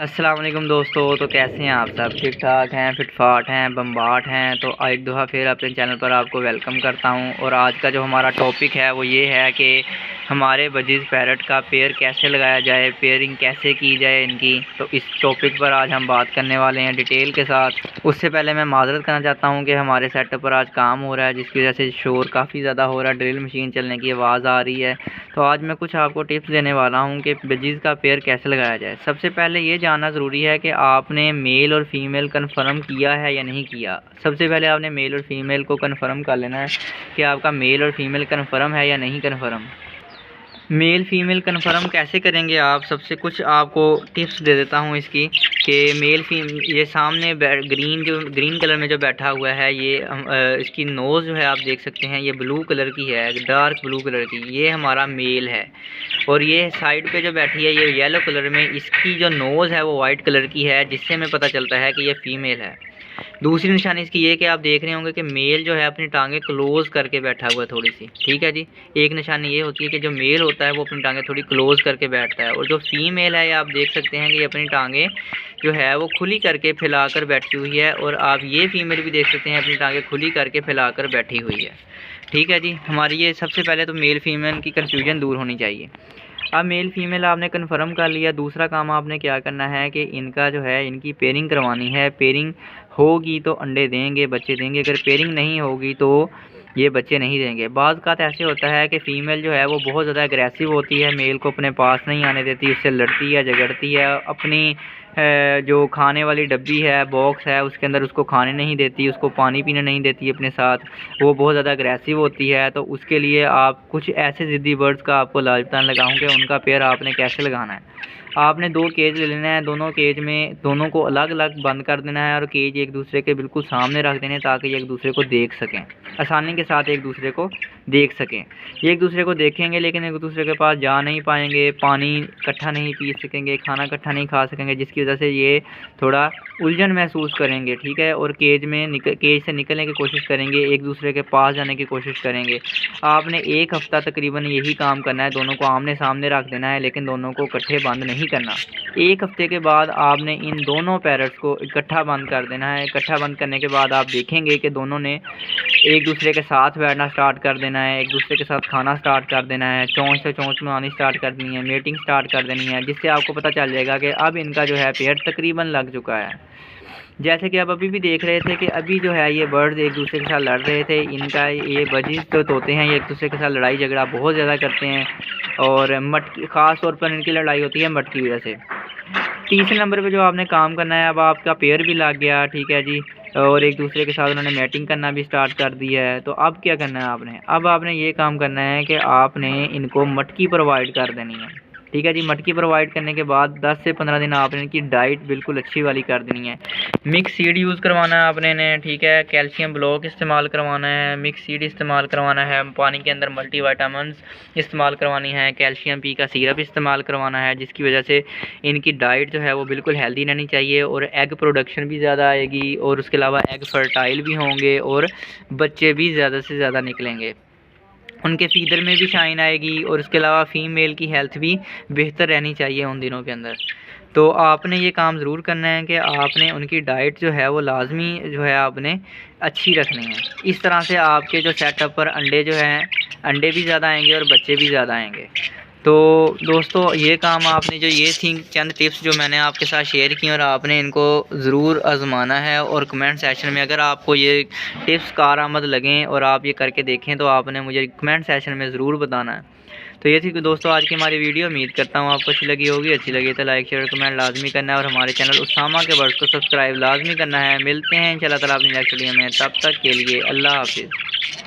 अस्सलाम वालेकुम दोस्तों। तो कैसे हैं आप सब? ठीक ठाक हैं, फिटफाट हैं, बम्बाट हैं। तो एक दफ़ा फिर अपने चैनल पर आपको वेलकम करता हूं। और आज का जो हमारा टॉपिक है वो ये है कि हमारे बजीज़ पैरट का पेयर कैसे लगाया जाए, पेयरिंग कैसे की जाए इनकी। तो इस टॉपिक पर आज हम बात करने वाले हैं डिटेल के साथ। उससे पहले मैं माज़रत करना चाहता हूँ कि हमारे सेटअप पर आज काम हो रहा है, जिसकी वजह से शोर काफ़ी ज़्यादा हो रहा है, ड्रिल मशीन चलने की आवाज़ आ रही है। तो आज मैं कुछ आपको टिप्स देने वाला हूँ कि बजीज़ का पेयर कैसे लगाया जाए। सबसे पहले ये जानना ज़रूरी है कि आपने मेल और फीमेल कन्फर्म किया है या नहीं किया। सबसे पहले आपने मेल और फीमेल को कन्फर्म कर लेना है कि आपका मेल और फीमेल कन्फर्म है या नहीं कन्फर्म। मेल फीमेल कन्फर्म कैसे करेंगे आप? सबसे कुछ आपको टिप्स दे देता हूँ इसकी कि मेल ये सामने ग्रीन कलर में जो बैठा हुआ है ये इसकी नोज़ जो है आप देख सकते हैं, ये ब्लू कलर की है, डार्क ब्लू कलर की। ये हमारा मेल है। और ये साइड पे जो बैठी है ये येलो कलर में, इसकी जो नोज़ है वो वाइट कलर की है, जिससे हमें पता चलता है कि ये फ़ीमेल है। दूसरी निशानी इसकी ये कि आप देख रहे होंगे कि मेल जो है अपनी टांगें क्लोज़ करके बैठा हुआ है थोड़ी सी, ठीक है जी। एक निशानी ये होती है कि जो मेल होता है वो अपनी टांगें थोड़ी क्लोज़ करके बैठता है, और जो फीमेल है आप देख सकते हैं कि ये अपनी टांगें जो है वो खुली करके फैलाकर बैठी हुई है। और आप ये फीमेल भी देख सकते हैं अपनी टांगें खुली करके फैलाकर बैठी हुई है, ठीक है जी। हमारी ये सबसे पहले तो मेल फीमेल की कन्फ्यूजन दूर होनी चाहिए। अब मेल फीमेल आपने कन्फर्म कर लिया, दूसरा काम आपने क्या करना है कि इनका जो है इनकी पेयरिंग करवानी है। पेयरिंग होगी तो अंडे देंगे, बच्चे देंगे। अगर पेयरिंग नहीं होगी तो ये बच्चे नहीं देंगे। बाज़ का ऐसे होता है कि फ़ीमेल जो है वो बहुत ज़्यादा एग्रेसिव होती है, मेल को अपने पास नहीं आने देती, उससे लड़ती है, झगड़ती है। अपनी जो खाने वाली डब्बी है, बॉक्स है, उसके अंदर उसको खाने नहीं देती, उसको पानी पीने नहीं देती अपने साथ। वो बहुत ज़्यादा एग्रेसिव होती है। तो उसके लिए आप कुछ ऐसे ज़िद्दी बर्ड्स का आपको इलाज बताने लगा हूँ कि उनका पेयर आपने कैसे लगाना है। आपने 2 केज ले लेना है, दोनों केज में दोनों को अलग अलग बंद कर देना है, और केज एक दूसरे के बिल्कुल सामने रख देने ताकि ये एक दूसरे को देख सकें, आसानी के साथ एक दूसरे को देख सकें। ये एक दूसरे को देखेंगे लेकिन एक दूसरे के पास जा नहीं पाएंगे, पानी इकट्ठा नहीं पी सकेंगे, खाना इकट्ठा नहीं खा सकेंगे, जिसकी वजह से ये थोड़ा उलझन महसूस करेंगे, ठीक है। और केज से निकलने की कोशिश करेंगे, एक दूसरे के पास जाने की कोशिश करेंगे। आपने 1 हफ़्ता तकरीबन यही काम करना है, दोनों को आमने सामने रख देना है, लेकिन दोनों को इकट्ठे बंद नहीं करना। 1 हफ़्ते के बाद आपने इन दोनों पैरट्स को इकट्ठा बंद कर देना है। इकट्ठा बंद करने के बाद आप देखेंगे कि दोनों ने एक दूसरे के साथ बैठना स्टार्ट कर देना है, एक दूसरे के साथ खाना स्टार्ट कर देना है, चोंच से चोंच में आनी स्टार्ट कर देनी है, मीटिंग स्टार्ट कर देनी है, जिससे आपको पता चल जाएगा कि अब इनका जो है पेयर तकरीबन लग चुका है। जैसे कि आप अभी भी देख रहे थे कि अभी जो है ये बर्ड्स एक दूसरे के साथ लड़ रहे थे। इनका ये बजीज़ जो तोते हैं ये एक दूसरे के साथ लड़ाई झगड़ा बहुत ज़्यादा करते हैं, और मटकी ख़ास तौर पर इनकी लड़ाई होती है मटकी की वजह से। तीसरे नंबर पे जो आपने काम करना है, अब आपका पेयर भी लग गया, ठीक है जी, और एक दूसरे के साथ उन्होंने मैटिंग करना भी स्टार्ट कर दिया है। तो अब क्या करना है आपने? अब आपने ये काम करना है कि आपने इनको मटकी प्रोवाइड कर देनी है, ठीक है जी। मटकी प्रोवाइड करने के बाद 10 से 15 दिन आपने इनकी डाइट बिल्कुल अच्छी वाली कर देनी है। मिक्स सीड यूज़ करवाना है आपने इन्हें, ठीक है। कैल्शियम ब्लॉक इस्तेमाल करवाना है, मिक्स सीड इस्तेमाल करवाना है, पानी के अंदर मल्टीविटामिन्स इस्तेमाल करवानी है, कैल्शियम पी का सिरप इस्तेमाल करवाना है, जिसकी वजह से इनकी डाइट जो है वो बिल्कुल हेल्दी रहनी चाहिए, और एग प्रोडक्शन भी ज़्यादा आएगी, और उसके अलावा एग फर्टाइल भी होंगे, और बच्चे भी ज़्यादा से ज़्यादा निकलेंगे, उनके फीदर में भी शाइन आएगी, और उसके अलावा फ़ीमेल की हेल्थ भी बेहतर रहनी चाहिए उन दिनों के अंदर। तो आपने ये काम ज़रूर करना है कि आपने उनकी डाइट जो है वो लाजमी जो है आपने अच्छी रखनी है। इस तरह से आपके जो सेटअप पर अंडे जो हैं, अंडे भी ज़्यादा आएंगे और बच्चे भी ज़्यादा आएंगे। तो दोस्तों ये काम आपने जो ये थी चंद टिप्स जो मैंने आपके साथ शेयर की, और आपने इनको ज़रूर आज़माना है। और कमेंट सेशन में अगर आपको ये टिप्स कारआमद लगें और आप ये करके देखें तो आपने मुझे कमेंट सेशन में ज़रूर बताना है। तो ये थी दोस्तों आज की हमारी वीडियो। उम्मीद करता हूँ आपको अच्छी लगी होगी। अच्छी लगी तो लाइक शेयर कमेंट लाजमी करना है, और हमारे चैनल उसामा के वर्ड्स को सब्सक्राइब लाजमी करना है। मिलते हैं इंशाल्लाह ताला अपनी नेक्स्ट वीडियो में, तब तक के लिए अल्लाह हाफिज़।